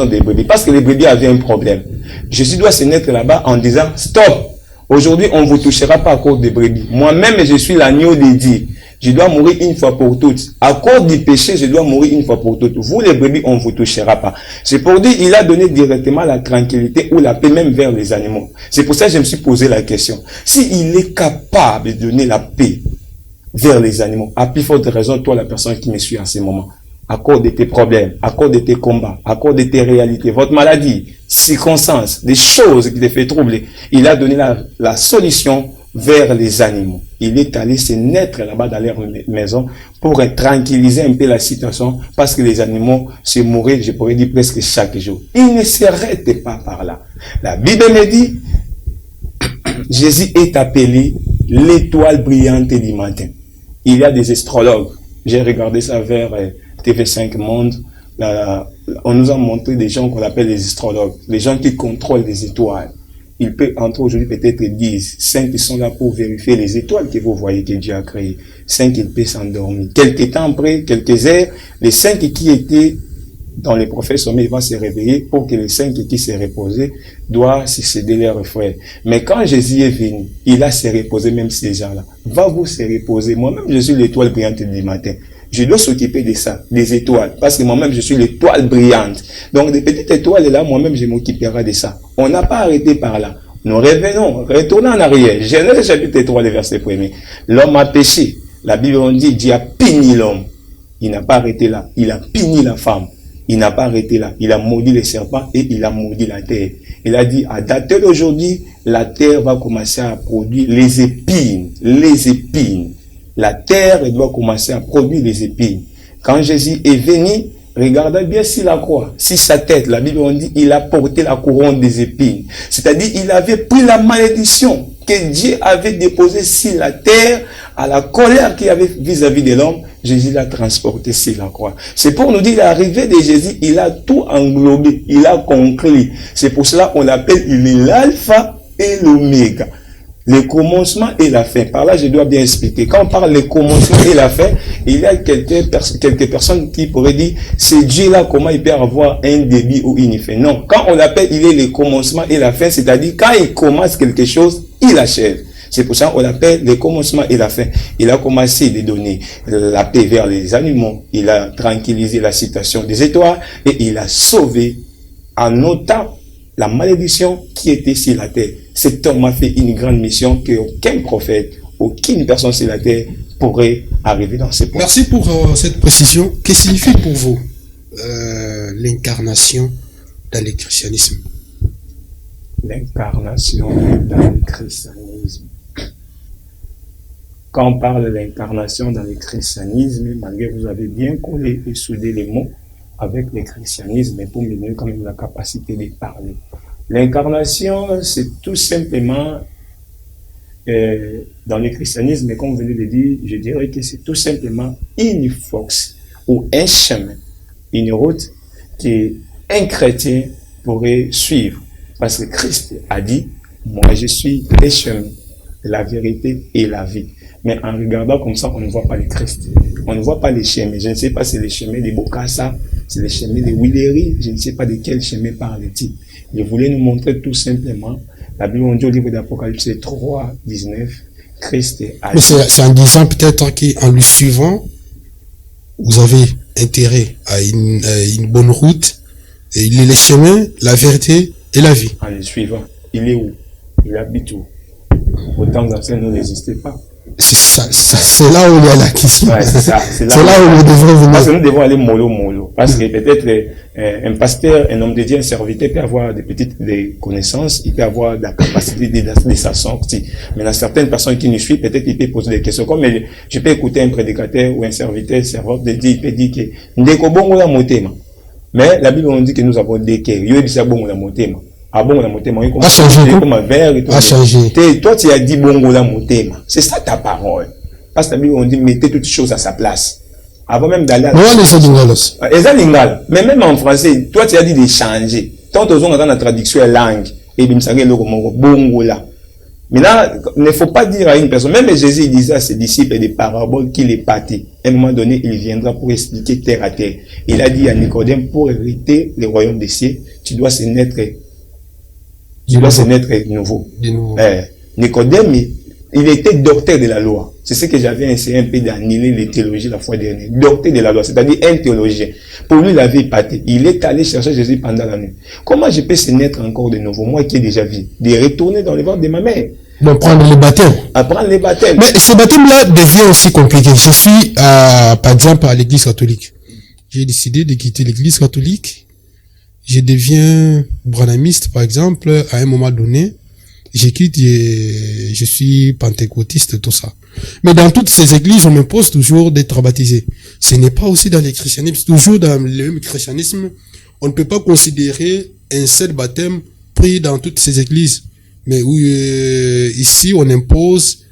des brebis, parce que les brebis avaient un problème. Jésus doit se mettre là-bas en disant, stop, aujourd'hui on ne vous touchera pas à cause des brebis. Moi-même, je suis l'agneau dédié. Je dois mourir une fois pour toutes. À cause du péché, je dois mourir une fois pour toutes. Vous, les brebis, on ne vous touchera pas. C'est pour dire, il a donné directement la tranquillité ou la paix même vers les animaux. C'est pour ça que je me suis posé la question. S'il est capable de donner la paix vers les animaux, à plus forte raison, toi, la personne qui me suit en ce moment, à cause de tes problèmes, à cause de tes combats, à cause de tes réalités, votre maladie, circonstances, des choses qui te font troubler, il a donné la solution vers les animaux. Il est allé se naître là-bas dans leur maison pour tranquilliser un peu la situation parce que les animaux se mouraient, je pourrais dire presque chaque jour. Il ne s'arrête pas par là. La Bible me dit, Jésus est appelé l'étoile brillante du matin. Il y a des astrologues. J'ai regardé ça vers TV5 Monde. On nous a montré des gens qu'on appelle les astrologues, les gens qui contrôlent les étoiles. Il peut entrer aujourd'hui peut-être 10, 5 qui sont là pour vérifier les étoiles que vous voyez que Dieu a créées. 5 ils peuvent s'endormir. Quelques temps après, quelques heures, les 5 qui étaient dans les prophètes sommeil vont se réveiller pour que les 5 qui se reposaient doivent succéder leurs frères. Mais quand Jésus est venu, il a se reposé même ces gens-là. Va vous se reposer. Moi-même, je suis l'étoile brillante du matin. Je dois s'occuper de ça, des étoiles, parce que moi-même, je suis l'étoile brillante. Donc, des petites étoiles, là, moi-même, je m'occuperai de ça. On n'a pas arrêté par là. Nous revenons, retournons en arrière. Genèse chapitre 3, le verset 1er. L'homme a péché. La Bible on dit, Dieu a puni l'homme. Il n'a pas arrêté là. Il a puni la femme. Il n'a pas arrêté là. Il a maudit les serpents et il a maudit la terre. Il a dit, à dater d'aujourd'hui, la terre va commencer à produire les épines. Les épines. La terre doit commencer à produire les épines. Quand Jésus est venu, regardez bien sur la croix, sur sa tête, la Bible on dit, il a porté la couronne des épines. C'est-à-dire, il avait pris la malédiction que Dieu avait déposée sur la terre, à la colère qu'il avait vis-à-vis de l'homme. Jésus l'a transporté sur la croix. C'est pour nous dire, l'arrivée de Jésus, il a tout englobé, il a conclu. C'est pour cela qu'on l'appelle, il est l'alpha et l'oméga. Le commencement et la fin. Par là, je dois bien expliquer. Quand on parle de commencement et la fin, il y a quelques personnes qui pourraient dire, c'est Dieu là, comment il peut avoir un début ou une fin. Non. Quand on l'appelle, il est le commencement et la fin, c'est-à-dire, quand il commence quelque chose, il achève. C'est pour ça qu'on l'appelle le commencement et la fin. Il a commencé de donner la paix vers les animaux. Il a tranquillisé la situation des étoiles et il a sauvé en ôtant la malédiction qui était sur la terre. Cet homme a fait une grande mission qu'aucun prophète, aucune personne sur la terre pourrait arriver dans ce point. Merci pour cette précision. Que signifie pour vous l'incarnation dans le christianisme? L'incarnation dans le christianisme. Quand on parle de l'incarnation dans le christianisme, malgré que vous avez bien collé et soudé les mots avec le christianisme, mais pour me donner quand même la capacité de parler. L'incarnation, c'est tout simplement, dans le christianisme, comme vous venez de dire, je dirais que c'est tout simplement une force ou un chemin, une route qu'un chrétien pourrait suivre. Parce que Christ a dit, moi je suis le chemin, la vérité et la vie. Mais en regardant comme ça, on ne voit pas le Christ. On ne voit pas les chemins. Je ne sais pas si c'est les chemins de Bokassa, c'est les chemins de Willery, je ne sais pas de quel chemin parle-t-il. Je voulais nous montrer tout simplement, la Bible on dit au livre d'Apocalypse 3, 19, Christ a dit. Mais c'est en disant peut-être qu'en le suivant, vous avez intérêt à une bonne route, et il est le chemin, la vérité et la vie. En le suivant, il est où? Il habite où? Au temps ancien, ne n'existait pas. C'est là où il y a la question. Ouais, c'est ça. C'est là où nous devons venir. Parce que nous devons aller mollo. Parce que peut-être un pasteur, un homme de Dieu, un serviteur peut avoir des connaissances, il peut avoir de la capacité de sa sortie. Mais dans certaines personnes qui nous suivent, peut-être il peut poser des questions. Comme je peux écouter un prédicateur ou un serviteur, serveur de Dieu, il peut dire que ndeko bongo la motema. Mais la Bible on dit que nous avons des cœurs. Yo bisa bongo la motema. Ah bon la motema, a changé. A changé. Toi tu as dit bongo la motema. C'est ça ta parole. Parce que la Bible on dit mettez toutes choses à sa place. Avant même d'aller à mais même en français, toi tu as dit de changer. Tant aux gens dans la traduction langue et bimsage le bongo la. Maintenant, il ne faut pas dire à une personne, même Jésus il disait à ses disciples des paraboles qu'il est pâté. À un moment donné, il viendra pour expliquer terre à terre. Il a dit à Nicodème, pour hériter le royaume des cieux, tu dois se naître nouveau. Nicodème, il était docteur de la loi. C'est ce que j'avais essayé un peu d'annuler les théologies la fois dernière. Docteur de la loi, c'est-à-dire un théologien. Pour lui, la vie est pâtée. Il est allé chercher Jésus pendant la nuit. Comment je peux se naître encore de nouveau, moi qui ai déjà vu, de retourner dans le ventre de ma mère? Prendre les baptêmes. Apprendre les baptêmes. Mais ce baptême-là devient aussi compliqué. Je suis, par exemple, à l'église catholique. J'ai décidé de quitter l'église catholique. Je deviens branhamiste, par exemple, à un moment donné. Je quitte, je suis pentecôtiste, tout ça. Mais dans toutes ces églises, on m'impose toujours d'être baptisé. Ce n'est pas aussi dans le christianisme. Toujours dans le même christianisme, on ne peut pas considérer un seul baptême pris dans toutes ces églises. Mais oui, ici, on impose,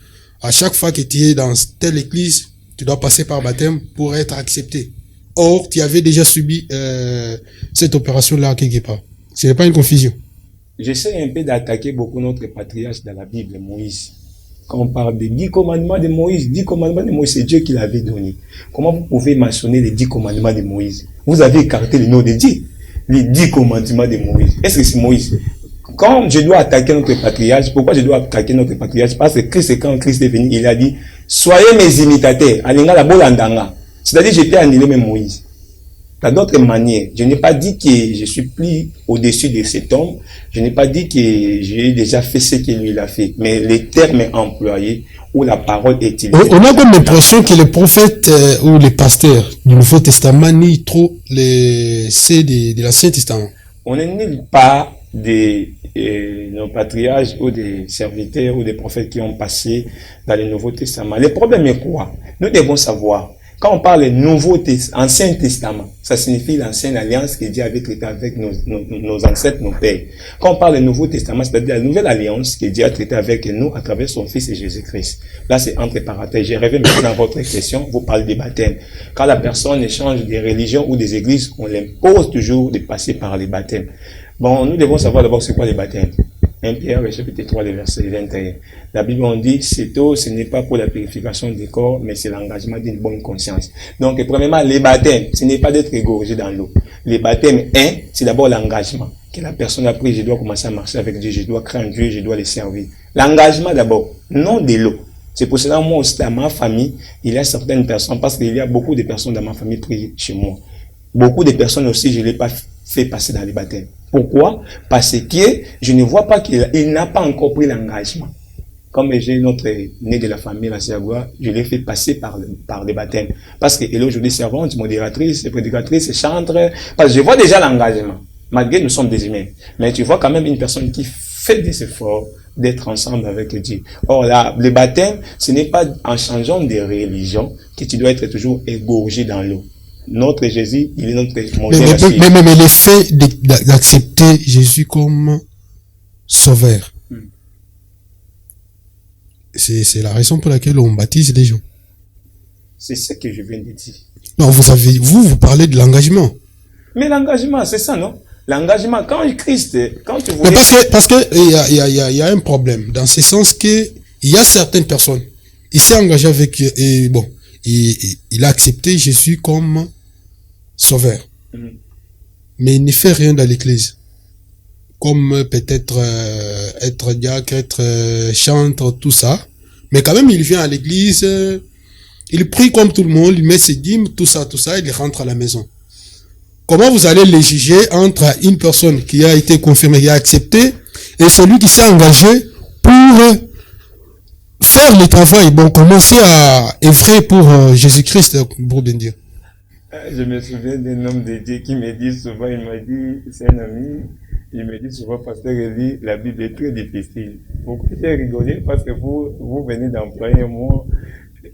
à chaque fois que tu es dans telle église, tu dois passer par baptême pour être accepté. Or, tu avais déjà subi cette opération-là quelque part. Ce n'est pas une confusion. J'essaie un peu d'attaquer beaucoup notre patriarche dans la Bible, Moïse. Quand on parle des 10 commandements de Moïse, 10 commandements de Moïse, c'est Dieu qui l'avait donné. Comment vous pouvez mentionner les 10 commandements de Moïse? Vous avez écarté le nom de Dieu. Les 10 commandements de Moïse. Est-ce que c'est Moïse? Quand je dois attaquer notre patriarche, pourquoi je dois attaquer notre patriarche? Parce que Christ, quand Christ est venu, il a dit, soyez mes imitateurs. Alinga la bolandanga. C'est-à-dire, je peux annuler même Moïse. Dans d'autres manières, je n'ai pas dit que je suis plus au-dessus de cet homme. Je n'ai pas dit que j'ai déjà fait ce qu'il lui a fait. Mais les termes employés ou la parole est utilisée. On a comme l'impression que les prophètes ou les pasteurs du Nouveau Testament nient trop les C de l'Ancien Testament. On ne nie pas nos patriarches ou des serviteurs ou des prophètes qui ont passé dans le Nouveau Testament. Le problème est quoi? Nous devons savoir. Quand on parle Ancien Testament, ça signifie l'ancienne alliance que Dieu avait traitée avec nos ancêtres, nos pères. Quand on parle du Nouveau Testament, c'est-à-dire la nouvelle alliance que Dieu a traitée avec nous à travers son Fils Jésus-Christ. Là, c'est entre parenthèses. Je reviens maintenant à votre question. Vous parlez des baptêmes. Quand la personne échange des religions ou des églises, on l'impose toujours de passer par les baptêmes. Bon, nous devons savoir d'abord c'est quoi les baptêmes. 1 Pierre, chapitre 3, verset 21. La Bible on dit, cette eau, ce n'est pas pour la purification du corps, mais c'est l'engagement d'une bonne conscience. Donc, premièrement, les baptêmes, ce n'est pas d'être égorgé dans l'eau. Les baptêmes, c'est d'abord l'engagement. Que la personne a pris, je dois commencer à marcher avec Dieu, je dois craindre Dieu, je dois le servir. L'engagement d'abord, non de l'eau. C'est pour cela, moi aussi, dans ma famille, il y a certaines personnes, parce qu'il y a beaucoup de personnes dans ma famille priées chez moi. Beaucoup de personnes aussi, je ne l'ai pas fait passer dans les baptêmes. Pourquoi? Parce que je ne vois pas qu'il n'a pas encore pris l'engagement. Comme j'ai notre né de la famille, la Siagoua, je l'ai fait passer par les baptêmes. Parce qu'elle est aujourd'hui servante, modératrice, prédicatrice, chantre. Parce que je vois déjà l'engagement. Malgré nous sommes des humains. Mais tu vois quand même une personne qui fait des efforts d'être ensemble avec Dieu. Or là, le baptême, ce n'est pas en changeant de religion que tu dois être toujours égorgé dans l'eau. Notre Jésus, il est notre modèle. Mais le fait d'accepter Jésus comme sauveur, c'est la raison pour laquelle on baptise les gens. C'est ce que je viens de dire. Non, vous parlez de l'engagement. Mais l'engagement, c'est ça, non? L'engagement, quand tu voulais... Mais parce que il y a un problème, dans ce sens que il y a certaines personnes, il s'est engagé avec, et bon, il a accepté Jésus comme sauveur. Mais il ne fait rien dans l'église. Comme peut-être être diacre, être chantre, tout ça. Mais quand même, il vient à l'église, il prie comme tout le monde, il met ses dîmes, tout ça, il rentre à la maison. Comment vous allez les juger entre une personne qui a été confirmée, qui a accepté, et celui qui s'est engagé pour faire le travail, bon, commencer à œuvrer pour Jésus-Christ, pour bien dire. Je me souviens d'un homme de Dieu qui me dit souvent, il m'a dit, c'est un ami, il me dit souvent, pasteur, la Bible est très difficile. Vous pouvez rigoler parce que vous venez d'employer un mot,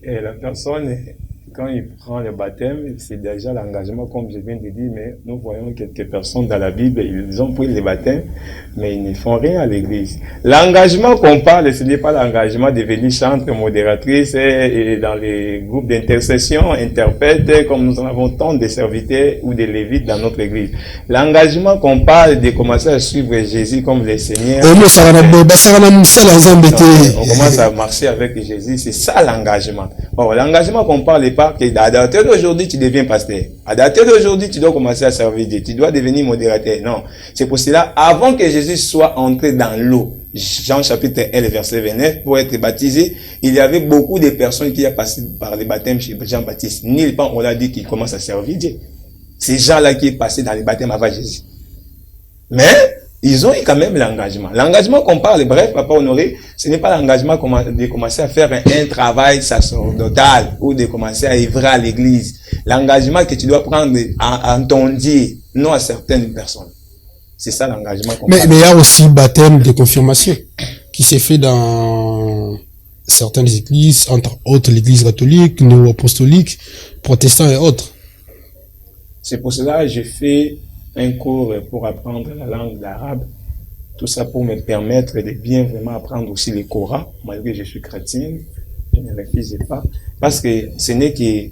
et la personne quand il prend le baptême, c'est déjà l'engagement, comme je viens de dire, mais nous voyons quelques personnes dans la Bible, ils ont pris le baptême, mais ils ne font rien à l'église. L'engagement qu'on parle, ce n'est pas l'engagement de venir chanter modératrice et dans les groupes d'intercession, interprète, comme nous en avons tant de serviteurs ou de lévites dans notre église. L'engagement qu'on parle de commencer à suivre Jésus comme le Seigneur. On commence à marcher avec Jésus, c'est ça l'engagement. Bon, l'engagement qu'on parle n'est pas que à dater d'aujourd'hui tu deviens pasteur. À dater d'aujourd'hui tu dois commencer à servir Dieu. Tu dois devenir modérateur. Non. C'est pour cela, avant que Jésus soit entré dans l'eau, Jean chapitre 1, verset 29, pour être baptisé, il y avait beaucoup de personnes qui ont passé par le baptême chez Jean-Baptiste. Nulle part on l'a dit qu'il commence à servir Dieu. Ces gens-là qui sont passés dans le baptême avant Jésus. Mais, ils ont eu quand même l'engagement. L'engagement qu'on parle, bref, Papa Honoré, ce n'est pas l'engagement de commencer à faire un travail sacerdotal ou de commencer à œuvrer à l'église. L'engagement que tu dois prendre en ton Dieu, non à certaines personnes. C'est ça l'engagement qu'on parle. Mais il y a aussi baptême de confirmation qui s'est fait dans certaines églises, entre autres l'église catholique, néo-apostolique, protestants et autres. C'est pour cela que j'ai fait un cours pour apprendre la langue d'arabe. Tout ça pour me permettre de bien vraiment apprendre aussi le Coran, malgré que je suis chrétien, je ne refuse pas. Parce que ce n'est que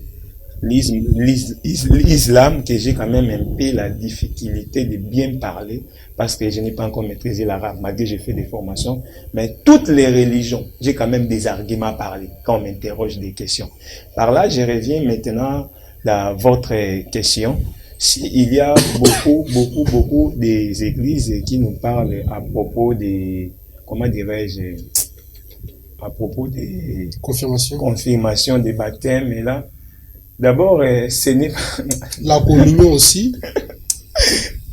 l'islam que j'ai quand même un peu la difficulté de bien parler, parce que je n'ai pas encore maîtrisé l'arabe, malgré que j'ai fait des formations. Mais toutes les religions, j'ai quand même des arguments à parler quand on m'interroge des questions. Par là, je reviens maintenant dans votre question. Il y a beaucoup des églises qui nous parlent à propos des, comment dirais-je, à propos des confirmations des baptêmes, et là, d'abord, ce n'est pas... La communion aussi.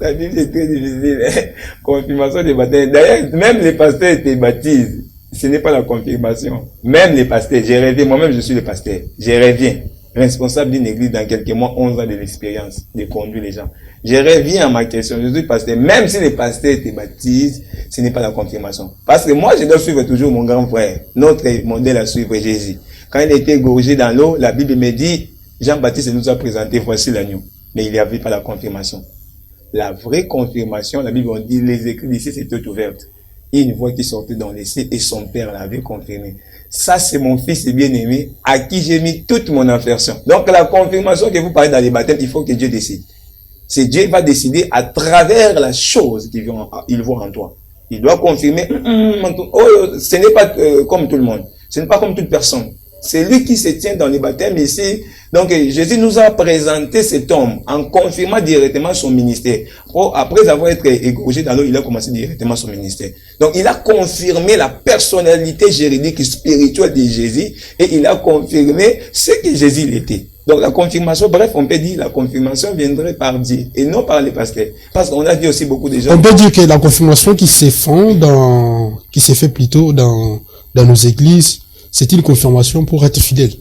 La Bible est très difficile, hein? Confirmation des baptêmes. D'ailleurs, même les pasteurs te baptisent. Ce n'est pas la confirmation. Même les pasteurs, j'ai rêvé, moi-même je suis le pasteur, j'ai rêvé. Responsable d'une église dans quelques mois, 11 ans de l'expérience de conduire les gens. Je reviens à ma question. Je suis pasteur. Même si les pasteurs te baptisent, ce n'est pas la confirmation. Parce que moi, je dois suivre toujours mon grand frère. Notre modèle à suivre, Jésus. Quand il était gorgé dans l'eau, la Bible me dit, Jean-Baptiste nous a présenté, voici l'agneau. Mais il n'y avait pas la confirmation. La vraie confirmation, la Bible on dit, les écrits d'ici c'était ouvertes. Une voix qui sortait dans l'essai et son père l'avait confirmé. Ça, c'est mon fils bien-aimé à qui j'ai mis toute mon affection. Donc, la confirmation que vous parlez dans les baptêmes, il faut que Dieu décide. C'est Dieu va décider à travers la chose qu'il voit en toi. Il doit confirmer, ce n'est pas comme tout le monde. Ce n'est pas comme toute personne. C'est lui qui se tient dans les baptêmes ici. Donc, Jésus nous a présenté cet homme en confirmant directement son ministère. Après avoir été égorgé dans l'eau, il a commencé directement son ministère. Donc, il a confirmé la personnalité juridique et spirituelle de Jésus et il a confirmé ce que Jésus était. Donc, la confirmation, bref, on peut dire la confirmation viendrait par Dieu et non par les pasteurs. Parce qu'on a dit aussi beaucoup de gens. On peut dire que la confirmation qui se fait plutôt dans nos églises, c'est une confirmation pour être fidèle.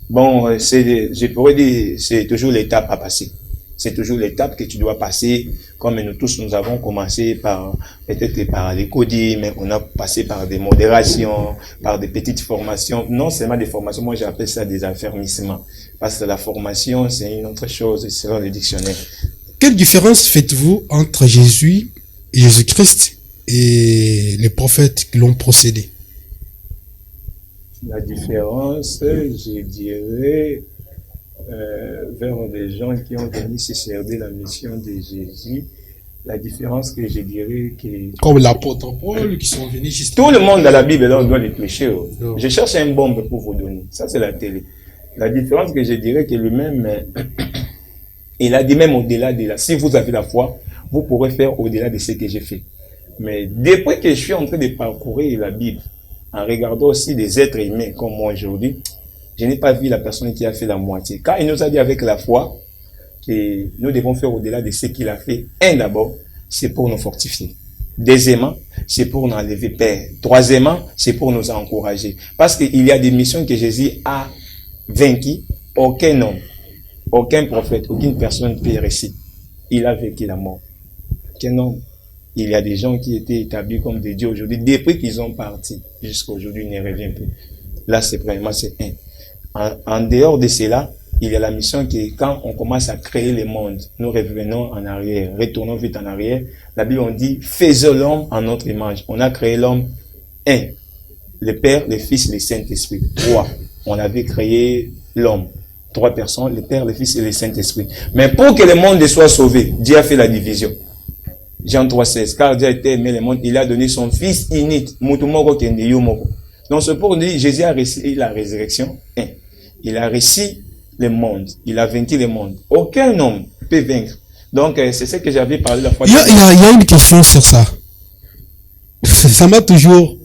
Bon, je pourrais dire, c'est toujours l'étape à passer. C'est toujours l'étape que tu dois passer, comme nous tous, nous avons commencé peut-être par les codis, mais on a passé par des modérations, par des petites formations. Non seulement des formations, moi j'appelle ça des affermissements. Parce que la formation, c'est une autre chose selon le dictionnaire. Quelle différence faites-vous entre Jésus-Christ et les prophètes qui l'ont précédé? La différence, je dirais, vers des gens qui ont venu se servir la mission de Jésus, la différence que je dirais que... Comme l'apôtre Paul, qui sont venus justement... Tout le monde dans la Bible, là, on doit les toucher. Oh. Je cherche un bombe pour vous donner. Ça, c'est la télé. La différence que je dirais que lui-même, il a dit même au-delà de là. Si vous avez la foi, vous pourrez faire au-delà de ce que j'ai fait. Mais depuis que je suis en train de parcourir la Bible, en regardant aussi des êtres humains comme moi aujourd'hui, je n'ai pas vu la personne qui a fait la moitié. Quand il nous a dit avec la foi que nous devons faire au-delà de ce qu'il a fait, d'abord, c'est pour nous fortifier. Deuxièmement, c'est pour nous enlever peur. Troisièmement, c'est pour nous encourager. Parce qu'il y a des missions que Jésus a vaincues. Aucun homme, aucun prophète, aucune personne peut réussir. Il a vécu la mort. Aucun homme. Il y a des gens qui étaient établis comme des dieux aujourd'hui. Depuis qu'ils ont parti, jusqu'à aujourd'hui, ils ne reviennent plus. Là, c'est vraiment, c'est un. En dehors de cela, il y a la mission qui est quand on commence à créer le monde, nous revenons en arrière, retournons vite en arrière. La Bible on dit, faisons l'homme en notre image. On a créé l'homme un, le Père, le Fils, le Saint-Esprit. Trois, on avait créé l'homme. Trois personnes, le Père, le Fils et le Saint-Esprit. Mais pour que le monde soit sauvé, Dieu a fait la division. Jean 3,16, car Dieu a été aimé le monde, il a donné son Fils unique. Donc c'est pour dire, Jésus a reçu la résurrection. Un, il a reçu le monde, il a vaincu le monde. Aucun homme peut vaincre. Donc c'est ce que j'avais parlé la fois. Il y a une question sur ça. Ça m'a toujours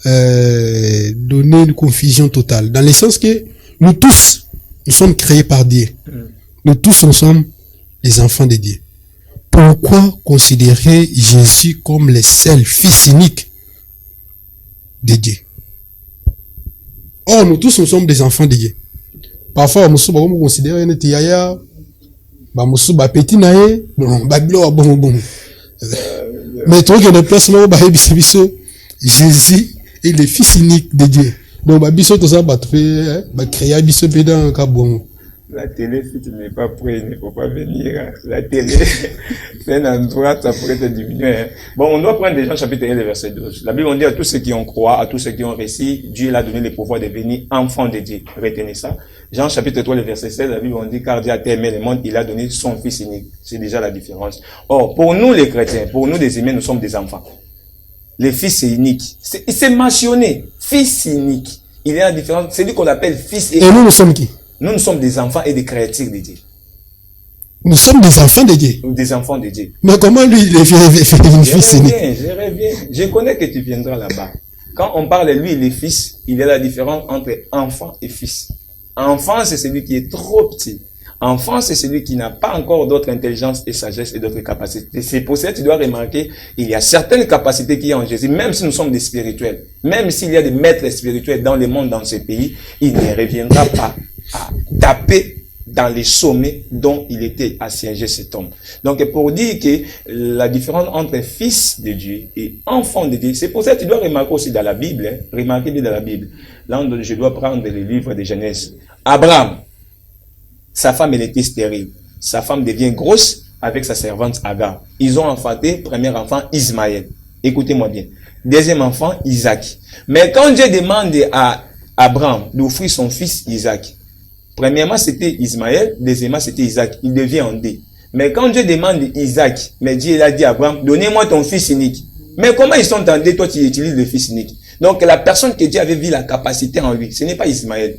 donné une confusion totale. Dans le sens que nous tous, nous sommes créés par Dieu. Nous tous, nous sommes les enfants de Dieu. Pourquoi considérer Jésus comme le seul fils unique de Dieu? Or, nous tous, nous sommes des enfants de Dieu. Parfois, nous sommes considérés comme des yaya, nous sommes des petits naïs, bon. Mais toi, que le placement, Jésus est le fils unique de Dieu. Donc, tout ça, créer un pédant, la télé, si tu n'es pas prêt, il ne faut pas venir. La télé, c'est un endroit, ça pourrait te diminuer. Bon, on doit prendre déjà chapitre 1, verset 12. La Bible, on dit à tous ceux qui ont croit, à tous ceux qui ont réussi, Dieu leur a donné le pouvoir de devenir enfants de Dieu. Retenez ça. Jean chapitre 3, le verset 16, la Bible, on dit, car Dieu a aimé le monde, il a donné son fils unique. C'est déjà la différence. Or, pour nous les chrétiens, pour nous les humains, nous sommes des enfants. Le fils est unique. C'est mentionné. Fils unique. Il y a la différence. C'est lui qu'on appelle fils et nous sommes qui? Nous sommes des enfants et des créatures de Dieu. Nous sommes des enfants de Dieu. Des enfants de Dieu. Mais comment lui, il est fils unique? Je reviens. Je connais que tu viendras là-bas. Quand on parle de lui, les fils, il y a la différence entre enfant et fils. Enfant, c'est celui qui est trop petit. Enfant, c'est celui qui n'a pas encore d'autre intelligence et sagesse et d'autres capacités. C'est pour ça que tu dois remarquer, il y a certaines capacités qu'il y a en Jésus, même si nous sommes des spirituels, même s'il y a des maîtres spirituels dans le monde, dans ce pays, il ne reviendra pas à taper dans les sommets dont il était assiégé cet homme. Donc, pour dire que la différence entre fils de Dieu et enfant de Dieu, c'est pour ça que tu dois remarquer aussi dans la Bible, remarquez bien dans la Bible. Là, je dois prendre le livre de Genèse. Abraham, sa femme, elle était stérile. Sa femme devient grosse avec sa servante Agar. Ils ont enfanté, premier enfant, Ismaël. Écoutez-moi bien. Deuxième enfant, Isaac. Mais quand Dieu demande à Abraham d'offrir son fils Isaac, premièrement, c'était Ismaël, deuxièmement, c'était Isaac. Il devient en deux. Mais quand Dieu demande Isaac, mais Dieu il a dit à Abraham, donnez-moi ton fils unique. Mais comment ils sont en deux, toi tu utilises le fils unique? Donc la personne que Dieu avait vu la capacité en lui, ce n'est pas Ismaël.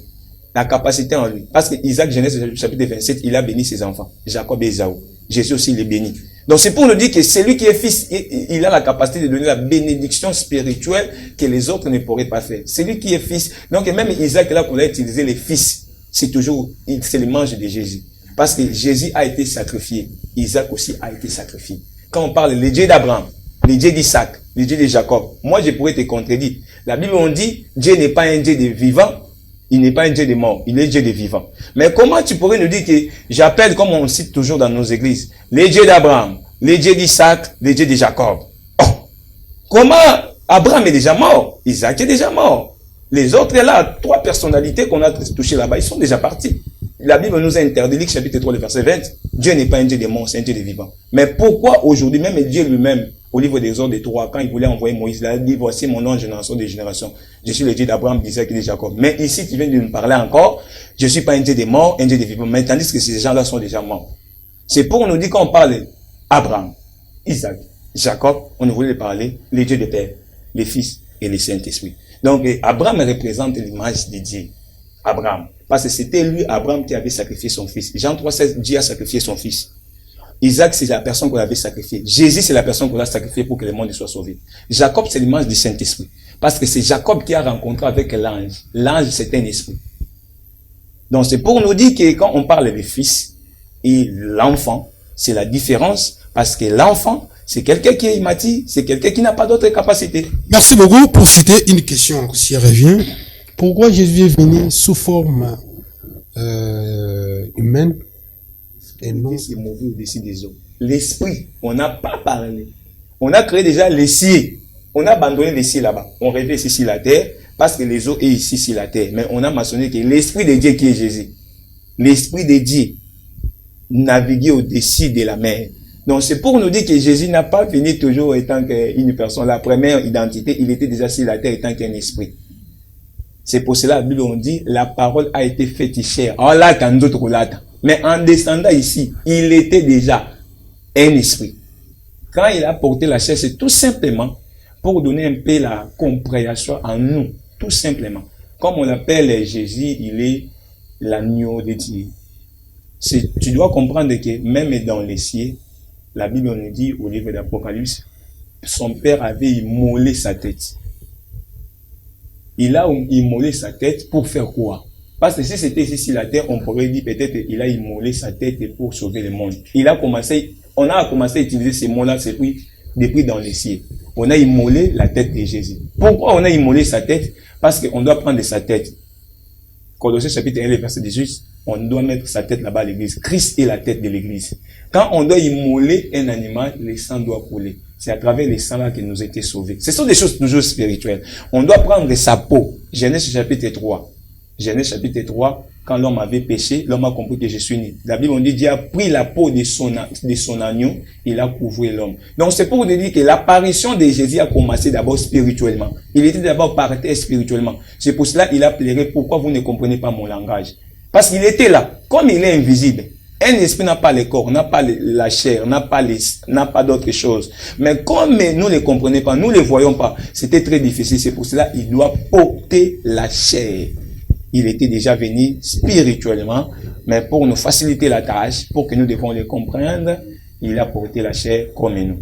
La capacité en lui. Parce que Isaac, Genèse chapitre 27, il a béni ses enfants. Jacob et Esaü. Jésus aussi les bénit. Donc c'est pour nous dire que celui qui est fils, il a la capacité de donner la bénédiction spirituelle que les autres ne pourraient pas faire. Celui qui est fils, donc même Isaac là qu'on a utilisé les fils, c'est toujours, c'est le mange de Jésus. Parce que Jésus a été sacrifié. Isaac aussi a été sacrifié. Quand on parle les dieux d'Abraham, les dieux d'Isaac, les dieux de Jacob, moi je pourrais te contredire. La Bible on dit, Dieu n'est pas un Dieu de vivants, il n'est pas un Dieu de mort, il est Dieu de vivants. Mais comment tu pourrais nous dire que j'appelle, comme on cite toujours dans nos églises, les dieux d'Abraham, les dieux d'Isaac, les dieux de Jacob. Oh, comment Abraham est déjà mort, Isaac est déjà mort. Les autres là, trois personnalités qu'on a touchées là-bas, ils sont déjà partis. La Bible nous a interdit, Luc chapitre 3, le verset 20, Dieu n'est pas un Dieu de mort, c'est un Dieu de vivants. Mais pourquoi aujourd'hui, même Dieu lui-même, au livre des ordres des trois, quand il voulait envoyer Moïse, il a dit, voici mon nom, génération de génération. Je suis le Dieu d'Abraham, d'Isaac et de Jacob. Mais ici, tu viens de nous parler encore, je suis pas un Dieu de mort, un Dieu de vivants. Mais tandis que ces gens-là sont déjà morts. C'est pour nous dire, quand on parle d'Abraham, Isaac, Jacob, on voulait parler les dieux de Père, les fils et les Saint-Esprit. Donc, Abraham représente l'image de Dieu. Abraham. Parce que c'était lui, Abraham, qui avait sacrifié son fils. Jean 3,16, Dieu a sacrifié son fils. Isaac, c'est la personne qu'on avait sacrifiée. Jésus, c'est la personne qu'on a sacrifiée pour que le monde soit sauvé. Jacob, c'est l'image du Saint-Esprit. Parce que c'est Jacob qui a rencontré avec l'ange. L'ange, c'est un esprit. Donc, c'est pour nous dire que quand on parle des fils et l'enfant, c'est la différence. Parce que l'enfant, c'est quelqu'un qui est immature, c'est quelqu'un qui n'a pas d'autres capacités. Merci beaucoup pour citer une question, si elle revient. Pourquoi Jésus est venu sous forme humaine et non... Il s'est mouru au-dessus des eaux. L'esprit, on n'a pas parlé. On a créé déjà les cieux. On a abandonné les cieux là-bas. On rêvait ici sur la terre. parce que les eaux est ici sur la terre. Mais on a mentionné que l'Esprit de Dieu qui est Jésus, l'Esprit de Dieu naviguait au-dessus de la mer. Donc c'est pour nous dire que Jésus n'a pas venu toujours étant qu'une personne. La première identité, il était déjà sur la terre étant qu'un esprit. C'est pour cela, la Bible on dit, la parole a été faite chair. Mais en descendant ici, il était déjà un esprit. Quand il a porté la chair, c'est tout simplement pour donner un peu la compréhension en nous. Tout simplement. Comme on l'appelle Jésus, il est l'agneau de Dieu. Tu dois comprendre que même dans les cieux, la Bible nous dit au livre d'Apocalypse, son père avait immolé sa tête. Il a immolé sa tête pour faire quoi? Parce que si c'était ici sur la terre, on pourrait dire peut-être qu'il a immolé sa tête pour sauver le monde. On a commencé à utiliser ces mots-là depuis dans les cieux. On a immolé la tête de Jésus. Pourquoi on a immolé sa tête? Parce qu'on doit prendre sa tête. Colossiens chapitre 1, verset 18, on doit mettre sa tête là-bas à l'église. Christ est la tête de l'église. Quand on doit immoler un animal, le sang doit couler. C'est à travers le sang là que nous été sauvés. Ce sont des choses toujours spirituelles. On doit prendre sa peau. Genèse chapitre 3. Genèse chapitre 3, quand l'homme avait péché, l'homme a compris que je suis né. La Bible on dit, Dieu a pris la peau de son agneau, il a couvert l'homme. Donc c'est pour vous dire que l'apparition de Jésus a commencé d'abord spirituellement. Il était d'abord par terre spirituellement. C'est pour cela qu'il a pleuré, pourquoi vous ne comprenez pas mon langage? Parce qu'il était là, comme il est invisible. Un esprit n'a pas le corps, n'a pas la chair, n'a pas d'autres choses. Mais comme nous ne comprenons pas, nous ne les voyons pas, c'était très difficile. C'est pour cela qu'il doit porter la chair. Il était déjà venu spirituellement, mais pour nous faciliter la tâche, pour que nous devons le comprendre, il a porté la chair comme nous.